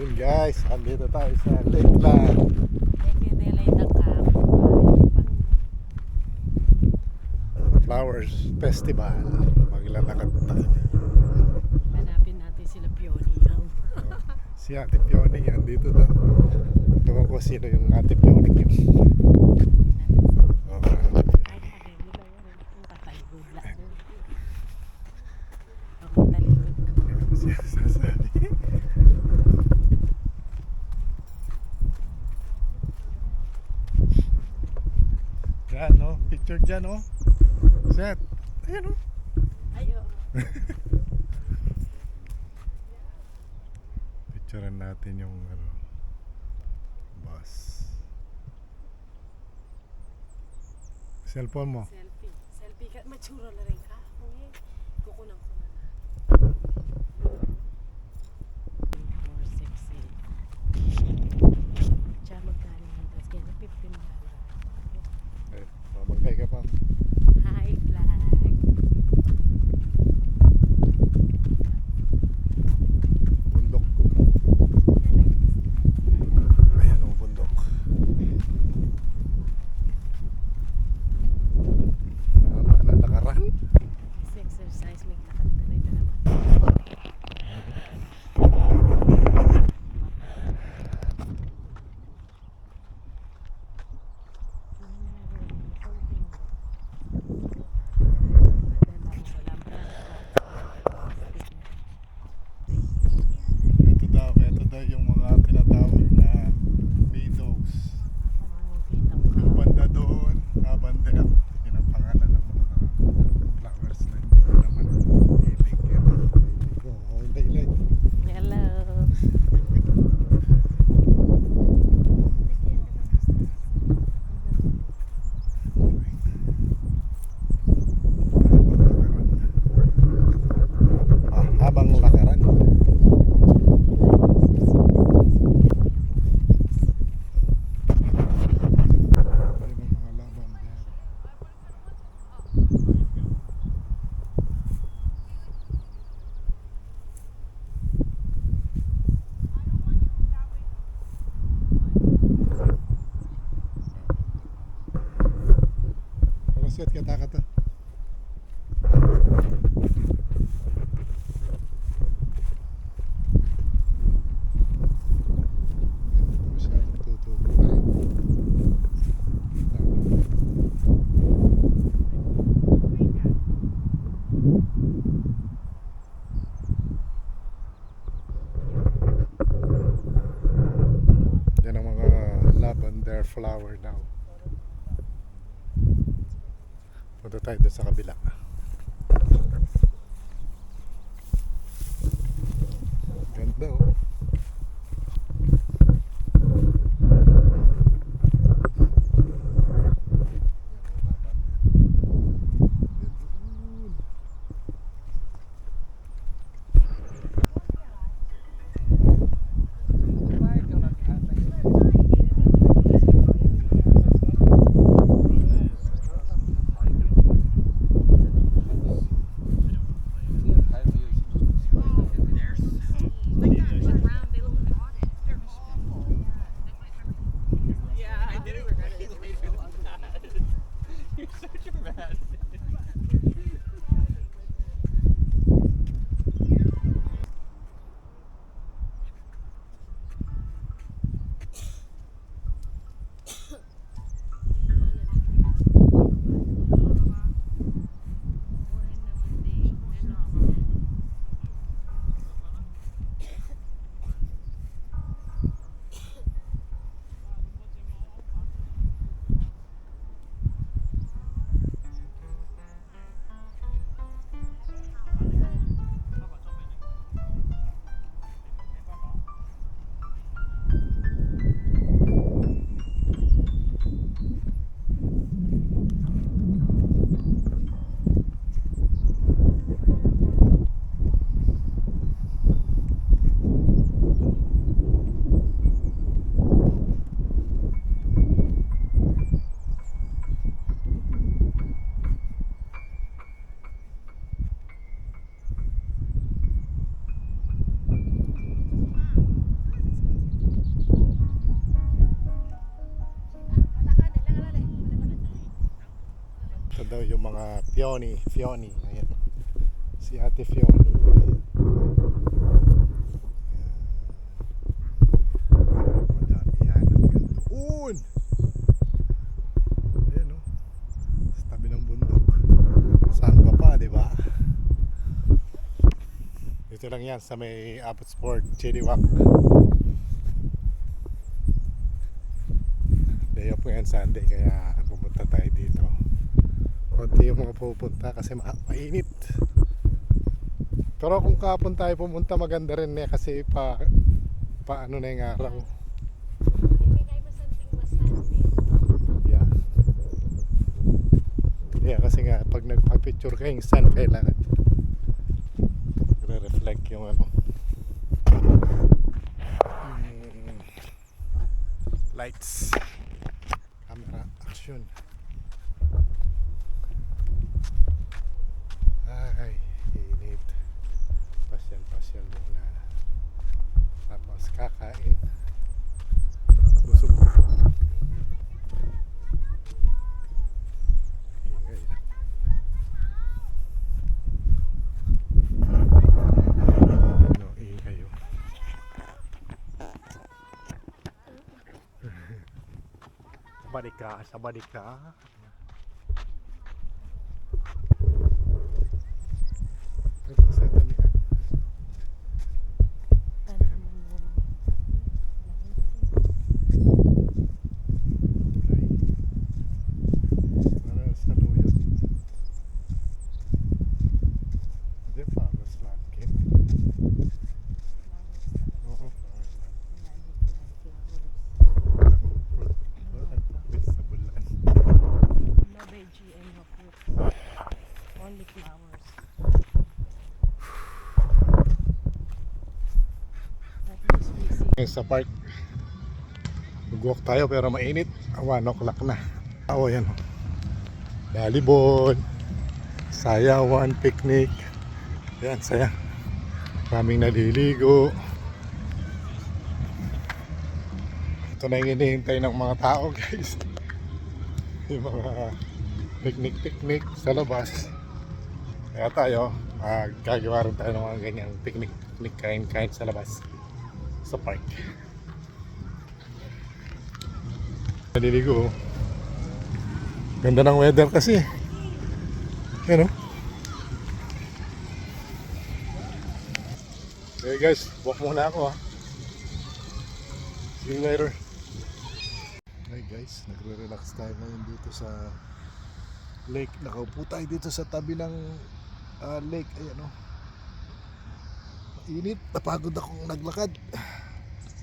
Ayun guys, andito tayo sa Lakeland Flowers Festival. Maglalakad tayo. Hanapin natin sila Pioni. Si Ate Pioning andito daw. Ewan ko sino yung Ate Pioning yun. Yan no, picture dyan no. Set. Ayan no. Ayo. Picturean natin yung ano, bus. Cellphone mo. Selfie. Selfie ka. Matsura na rin ka. Okay. Kukunan ko na. 4, 6, 8. Tsaka magkano yun? Tapos kaya na $15. Magkay ka pa. Hi, flag. Bundok ko. Ayan ang bundok. Tama na nakaran. Kasi exercise, may lakad na rin naman. Ito daw yung mga tinatawag na meadows. Yung banda doon, banda yun ang pangalan ng mga flowers na hindi ko naman hilig. Hilig ko, hilig. Hello. Habang lakaran. Set kata-kata. Masyadong tutubo na yan ang mga lavender flower now. Punta tayo doon sa kabila. Ganda oh. daw yung mga Fioni. Ayan. Si Ate Fioni. Ayan. Madami yan. Hanggang doon. Ayan o. Sa tabi ng bundok. Saan ka pa, di ba? Dito lang yan sa may Abbotsford, Chilliwack. Day off ngayon Sunday kaya pupunta tayo dito. Konti yung mga pupunta kasi mainit. Pero kung kahapon tayo pumunta maganda rin kasi ano na yung araw. Yeah. Yeah, kasi nga pag nagpa-picture ka yung sun kailangan reflect yung ano. Lights. Camera action. Ay, init. Pasyal muna. Tapos kakain. Busog. Ingay. Ano, ingay yun. Sabalik ka. Ito sa talian. Para sa luyo. Hindi pa, mas laki. Oo, sa bulan. No veggie and no fruit. Only flowers. That is busy. Sa park. Mag-walk tayo pero mainit. 1 o'clock na. Oo, yan. Volleyball. Sayawan, picnic. Yan, saya. Maraming naliligo. Ito na yung hinihintay ng mga tao, guys. Yung mga picnic sa labas. Kaya tayo, gagawa rin tayo ng mga ganyang picnic, kain sa labas. Sa park. Naliligo. Ganda ng weather kasi. Yan o. Okay guys, walk muna ako ha. See you later. Hey guys, nagre-relax tayo ngayon dito sa lake. Nakaupo tayo dito sa tabi ng lake. Ayan o. Mainit, napagod akong naglakad.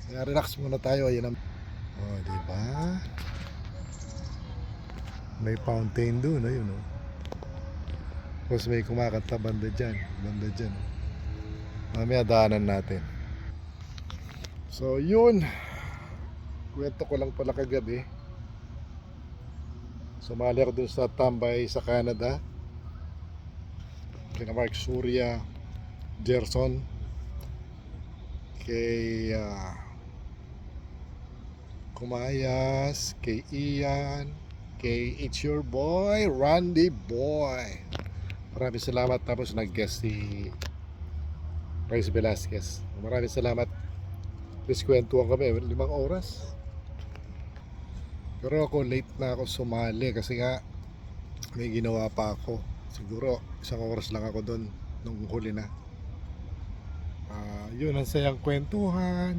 Kaya relax muna tayo. Ayan ang... Oh, diba? May fountain doon, ayun o. Tapos may kumakanta banda dyan. Mamaya daanan natin. So yun, kwento ko lang pala kagabi. Sumali ako dun sa tambay sa Canada. Kina Mark Surya, Gerson, kay Kumayas, kay Ian, kay It's Your Boy, Randy Boy. Maraming salamat. Tapos nag-guest si Bryce Velasquez. Maraming salamat. Please kwentuhan kami 5 oras. Pero ako late na ako sumali kasi nga may ginawa pa ako. Siguro 1 oras lang ako doon nung huli na. Yun ang sayang kwentuhan.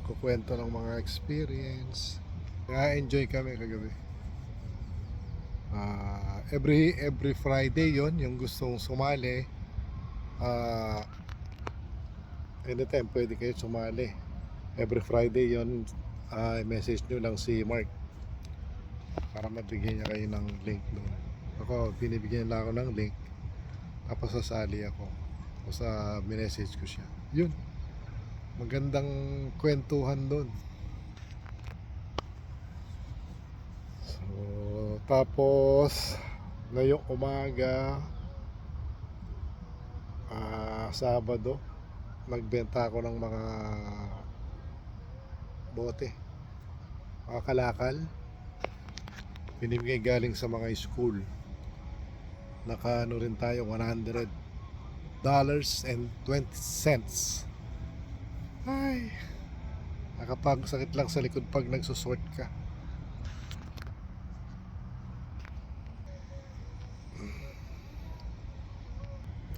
Kukwento ng mga experience. Na-enjoy kami kagabi. Every Friday yon yung gustong sumali. Anytime pwede kayo sumali. Every Friday yon, message nyo lang si Mark para mabigyan niya kayo ng link doon. Ako, binibigyan lang ako ng link. Tapos sasali ako. O sa minessage ko siya. Yun. Magandang kwentuhan doon. So, tapos ngayong umaga, Sabado, nagbenta ako ng mga bote, mga kalakal. Pinimigay galing sa mga school. Nakaano rin tayo, $100.20. Ay, nakapagsakit lang sa likod pag nagsusort ka.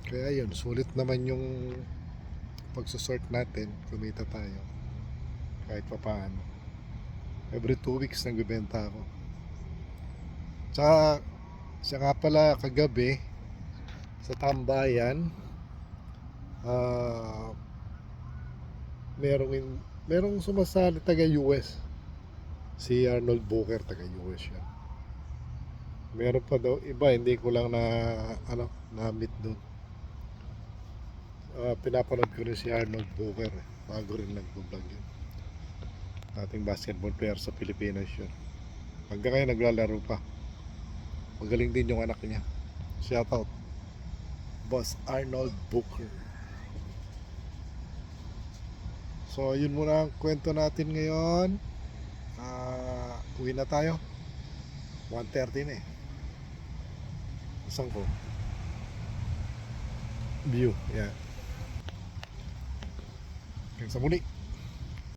Kaya yun, sulit naman yung pagsusort natin, kumita tayo kahit pa paano. Every 2 weeks nagbibenta ako. Tsaka siya nga pala kagabi sa tambayan, ah merong sumasali taga US, si Arnold Booker, taga US yan. Meron pa daw iba, hindi ko lang na meet doon. Pinapanood ko rin si Arnold Booker, bago rin nag-vlog yun. Ating basketball player sa Pilipinas yun. Hanggang ngayon naglalaro pa. Magaling din yung anak niya. Shout out Boss Arnold Booker. So yun muna ang kwento natin ngayon. Uwi na tayo. 1:30 na eh. Saan ko? View, yeah. Hanggang sa muli.